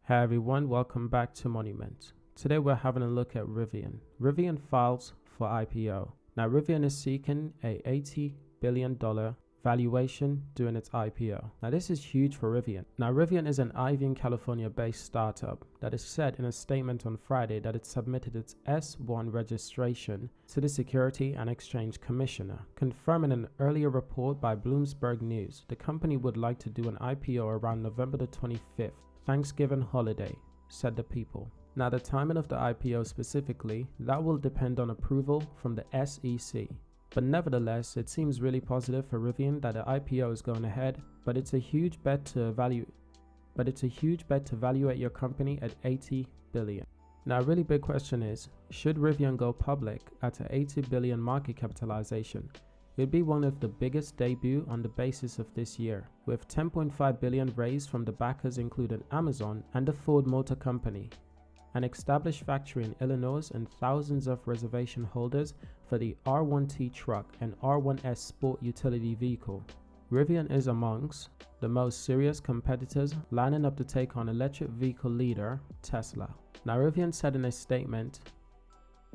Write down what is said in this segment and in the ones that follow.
Hi everyone, welcome back to Monument. Today we're having a look at Rivian. Rivian files for IPO. Now Rivian is seeking a $80 billion valuation during its IPO. Now this is huge for Rivian. Now Rivian is an Rivian, California based startup that has said in a statement on Friday that it submitted its S-1 registration to the Securities and Exchange Commissioner, confirming an earlier report by Bloomberg News. The company would like to do an IPO around November the 25th. Thanksgiving holiday, said the people. Now the timing of the IPO specifically, that will depend on approval from the SEC. But nevertheless, it seems really positive for Rivian that the IPO is going ahead, but it's a huge bet to evaluate your company at $80 billion. Now a really big question is, should Rivian go public at an $80 billion market capitalization? It'd be one of the biggest debut on the basis of this year, with $10.5 billion raised from the backers including Amazon and the Ford Motor Company, an established factory in Illinois, and thousands of reservation holders for the R1T truck and R1S sport utility vehicle. Rivian is amongst the most serious competitors lining up to take on electric vehicle leader Tesla. Now Rivian said in a statement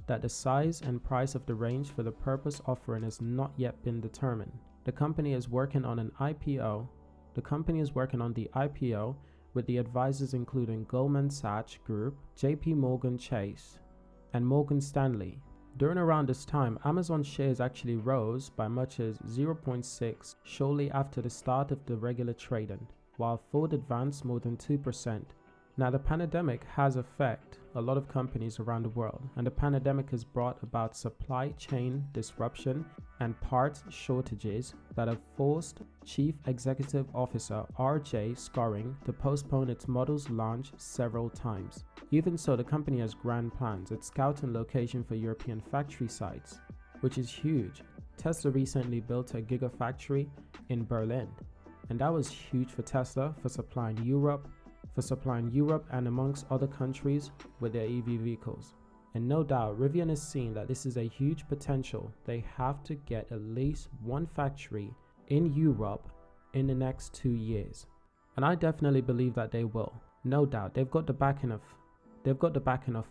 that the size and price of the range for the purpose offering has not yet been determined. The company is working on the IPO with the advisors including Goldman Sachs Group, JP Morgan Chase, and Morgan Stanley. During around this time, Amazon shares actually rose by much as 0.6 shortly after the start of the regular trading, while Ford advanced more than 2%. Now the pandemic has affected a lot of companies around the world, and the pandemic has brought about supply chain disruption and parts shortages that have forced Chief Executive Officer RJ Scoring to postpone its model's launch several times. Even so, the company has grand plans. It's scouting location for European factory sites, which is huge. Tesla recently built a gigafactory in Berlin, and that was huge for Tesla for supplying Europe and amongst other countries with their EV vehicles. And no doubt, Rivian is seeing that this is a huge potential. They have to get at least one factory in Europe in the next 2 years. And I definitely believe that they will. No doubt, they've got the backing of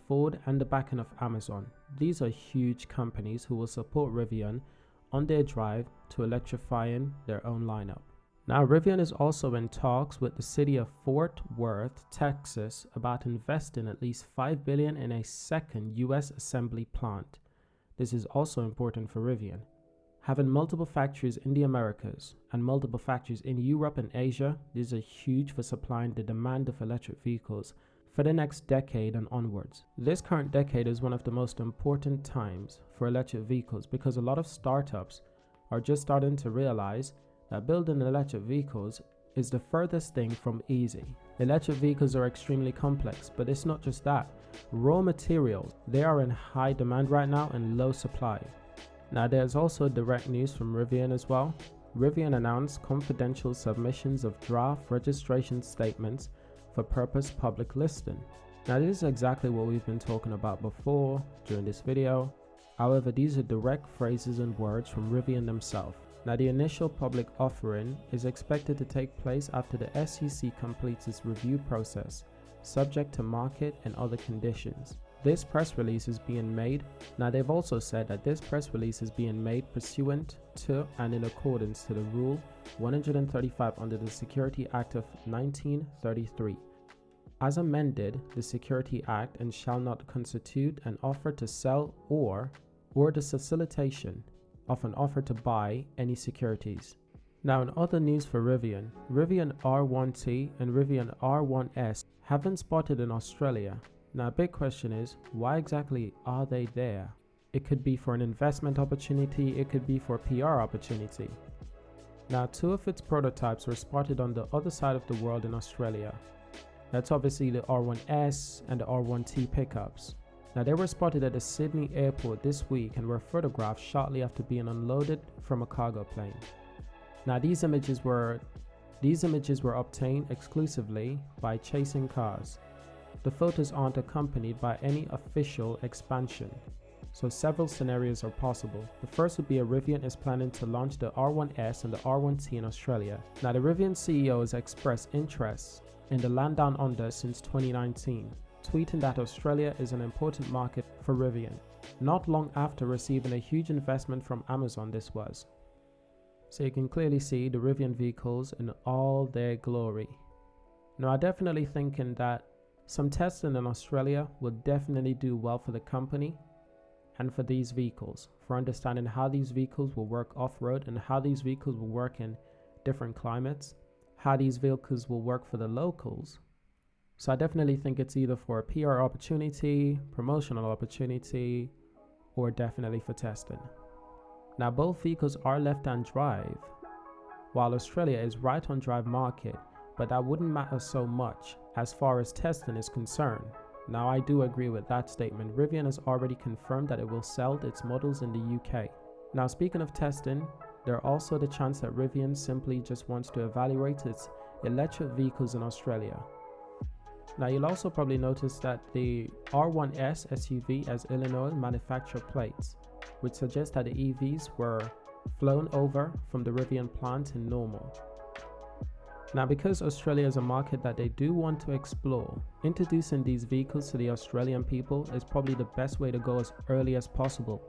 Ford and the backing of Amazon. These are huge companies who will support Rivian on their drive to electrifying their own lineup. Now, Rivian is also in talks with the city of Fort Worth, Texas, about investing at least $5 billion in a second U.S. assembly plant. This is also important for Rivian. Having multiple factories in the Americas and multiple factories in Europe and Asia, these are huge for supplying the demand of electric vehicles for the next decade and onwards. This current decade is one of the most important times for electric vehicles because a lot of startups are just starting to realize that building electric vehicles is the furthest thing from easy. Electric vehicles are extremely complex, but it's not just that. Raw materials, they are in high demand right now and low supply. Now there's also direct news from Rivian as well. Rivian announced confidential submissions of draft registration statements for purpose public listing. Now this is exactly what we've been talking about before during this video. However, these are direct phrases and words from Rivian themselves. Now the initial public offering is expected to take place after the SEC completes its review process, subject to market and other conditions. This press release is being made. Now they've also said that this press release is being made pursuant to and in accordance to the Rule 135 under the Securities Act of 1933. As amended, the Securities Act and shall not constitute an offer to sell or the facilitation of an offer to buy any securities. Now in other news for Rivian, Rivian R1T and Rivian R1S have been spotted in Australia. Now a big question is, why exactly are they there? It could be for an investment opportunity, it could be for a PR opportunity. Now 2 of its prototypes were spotted on the other side of the world in Australia. That's obviously the R1S and the R1T pickups. Now they were spotted at the Sydney airport this week and were photographed shortly after being unloaded from a cargo plane. Now these images were obtained exclusively by chasing cars. The photos aren't accompanied by any official expansion, so several scenarios are possible. The first would be Rivian is planning to launch the R1S and the R1T in Australia. Now the Rivian CEO has expressed interest in the land down under since 2019, tweeting that Australia is an important market for Rivian, not long after receiving a huge investment from Amazon this was. So you can clearly see the Rivian vehicles in all their glory. Now, I'm definitely thinking that some testing in Australia will definitely do well for the company and for these vehicles, for understanding how these vehicles will work off-road and how these vehicles will work in different climates, how these vehicles will work for the locals. So I definitely think it's either for a PR opportunity, promotional opportunity, or definitely for testing. Now, both vehicles are left-hand drive, while Australia is right-hand drive market, but that wouldn't matter so much as far as testing is concerned. Now, I do agree with that statement. Rivian has already confirmed that it will sell its models in the UK. Now, speaking of testing, there are also the chance that Rivian simply just wants to evaluate its electric vehicles in Australia. Now, you'll also probably notice that the R1S SUV has Illinois manufacturer plates, which suggests that the EVs were flown over from the Rivian plant in Normal. Now, because Australia is a market that they do want to explore, introducing these vehicles to the Australian people is probably the best way to go as early as possible.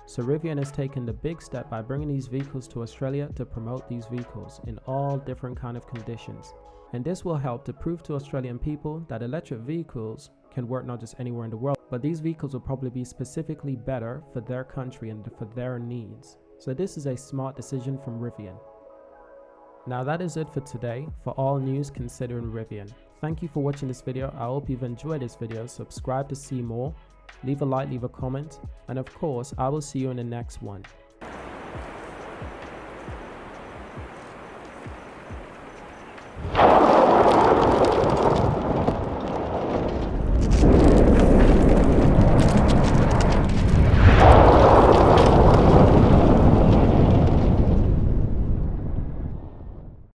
So Rivian has taken the big step by bringing these vehicles to Australia to promote these vehicles in all different kind of conditions. And this will help to prove to Australian people that electric vehicles can work not just anywhere in the world, but these vehicles will probably be specifically better for their country and for their needs. So this is a smart decision from Rivian. Now that is it for today for all news considering Rivian. Thank you for watching this video. I hope you've enjoyed this video. Subscribe to see more. Leave a like, leave a comment, and of course, I will see you in the next one.